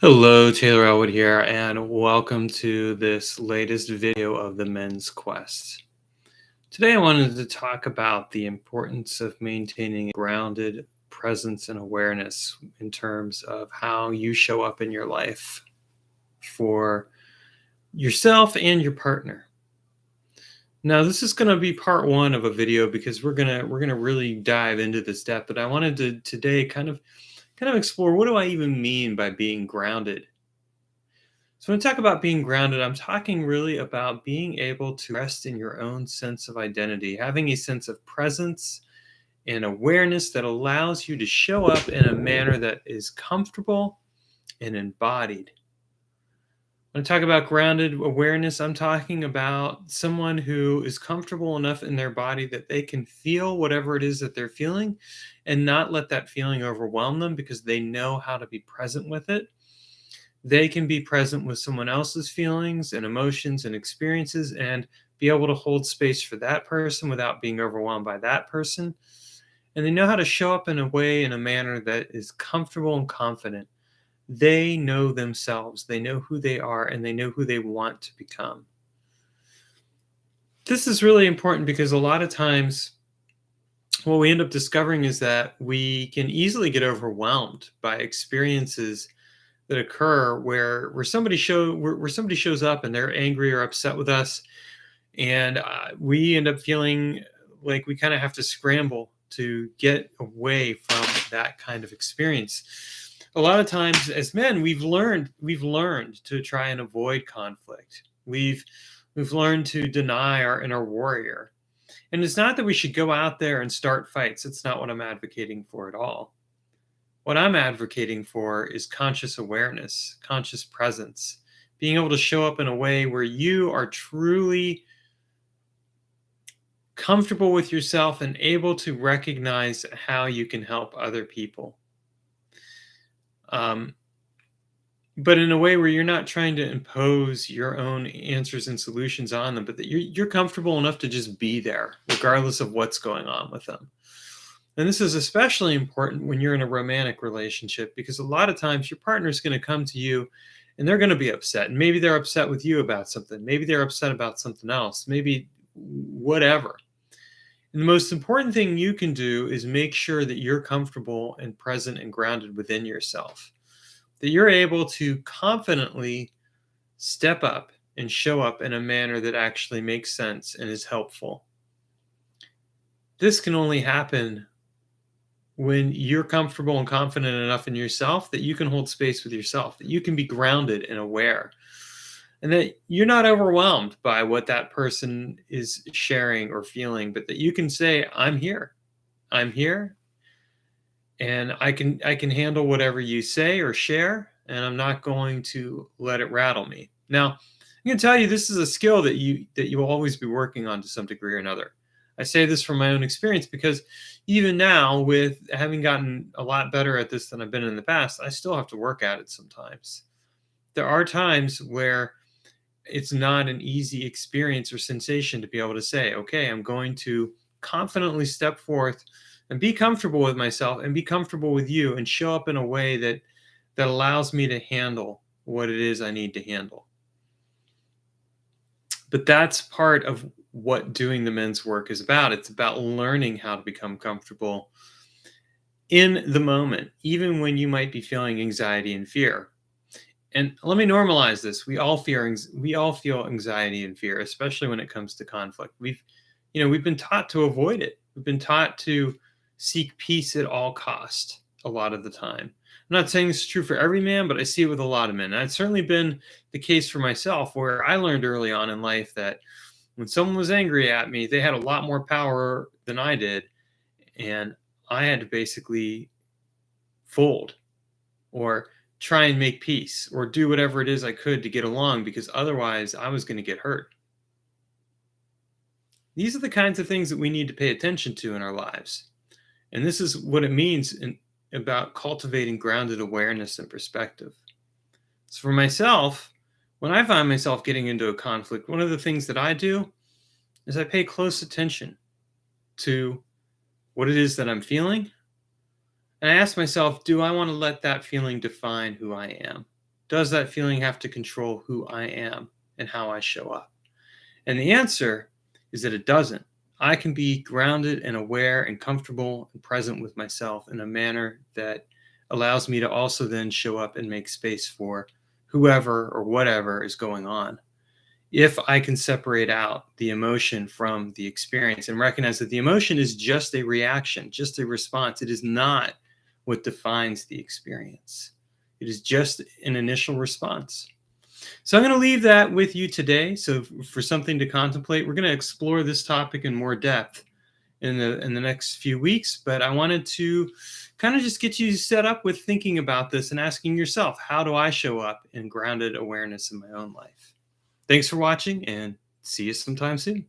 Hello, Taylor Elwood here, and welcome to this latest video of the Men's Quest. Today, I wanted to talk about the importance of maintaining a grounded presence and awareness in terms of how you show up in your life for yourself and your partner. Now, this is going to be part one of a video because we're gonna really dive into this depth. But I wanted to today kind of explore, what do I even mean by being grounded? So when I talk about being grounded, I'm talking really about being able to rest in your own sense of identity, having a sense of presence and awareness that allows you to show up in a manner that is comfortable and embodied. When I talk about grounded awareness, I'm talking about someone who is comfortable enough in their body that they can feel whatever it is that they're feeling and not let that feeling overwhelm them because they know how to be present with it. They can be present with someone else's feelings and emotions and experiences and be able to hold space for that person without being overwhelmed by that person. And they know how to show up in a way, in a manner that is comfortable and confident. They know themselves, they know who they are, and they know who they want to become. This is really important because a lot of times what we end up discovering is that we can easily get overwhelmed by experiences that occur where somebody shows up and they're angry or upset with us, and we end up feeling like we kind of have to scramble to get away from that kind of experience. A lot of times as men, we've learned to try and avoid conflict. We've learned to deny our inner warrior. And it's not that we should go out there and start fights. It's not what I'm advocating for at all. What I'm advocating for is conscious awareness, conscious presence, being able to show up in a way where you are truly comfortable with yourself and able to recognize how you can help other people. Um, but in a way where you're not trying to impose your own answers and solutions on them, but that you're comfortable enough to just be there, regardless of what's going on with them. And this is especially important when you're in a romantic relationship because a lot of times your partner is going to come to you and they're going to be upset. And maybe they're upset with you about something. Maybe they're upset about something else. Maybe whatever. And the most important thing you can do is make sure that you're comfortable and present and grounded within yourself, that you're able to confidently step up and show up in a manner that actually makes sense and is helpful. This can only happen when you're comfortable and confident enough in yourself that you can hold space with yourself, that you can be grounded and aware, and that you're not overwhelmed by what that person is sharing or feeling, but that you can say, I'm here. I'm here and I can handle whatever you say or share, and I'm not going to let it rattle me. Now, I'm going to tell you, this is a skill that you will always be working on to some degree or another. I say this from my own experience because even now, with having gotten a lot better at this than I've been in the past, I still have to work at it sometimes. There are times where it's not an easy experience or sensation to be able to say, okay, I'm going to confidently step forth and be comfortable with myself and be comfortable with you and show up in a way that allows me to handle what it is I need to handle. But that's part of what doing the men's work is about. It's about learning how to become comfortable in the moment, even when you might be feeling anxiety and fear. And let me normalize this. We all feel anxiety and fear, especially when it comes to conflict. We've been taught to avoid it. We've been taught to seek peace at all cost a lot of the time. I'm not saying this is true for every man, but I see it with a lot of men. And it's certainly been the case for myself, where I learned early on in life that when someone was angry at me, they had a lot more power than I did, and I had to basically fold or try and make peace or do whatever it is I could to get along, because otherwise I was going to get hurt. These are the kinds of things that we need to pay attention to in our lives. And this is what it means about cultivating grounded awareness and perspective. So for myself, when I find myself getting into a conflict, one of the things that I do is I pay close attention to what it is that I'm feeling. And I ask myself, do I want to let that feeling define who I am? does that feeling have to control who I am and how I show up? And the answer is that it doesn't. I can be grounded and aware and comfortable and present with myself in a manner that allows me to also then show up and make space for whoever or whatever is going on. If I can separate out the emotion from the experience and recognize that the emotion is just a reaction, just a response, it is not what defines the experience. It is just an initial response. So I'm going to leave that with you today. So for something to contemplate, we're going to explore this topic in more depth in the next few weeks. But I wanted to kind of just get you set up with thinking about this and asking yourself, how do I show up in grounded awareness in my own life? Thanks for watching, and see you sometime soon.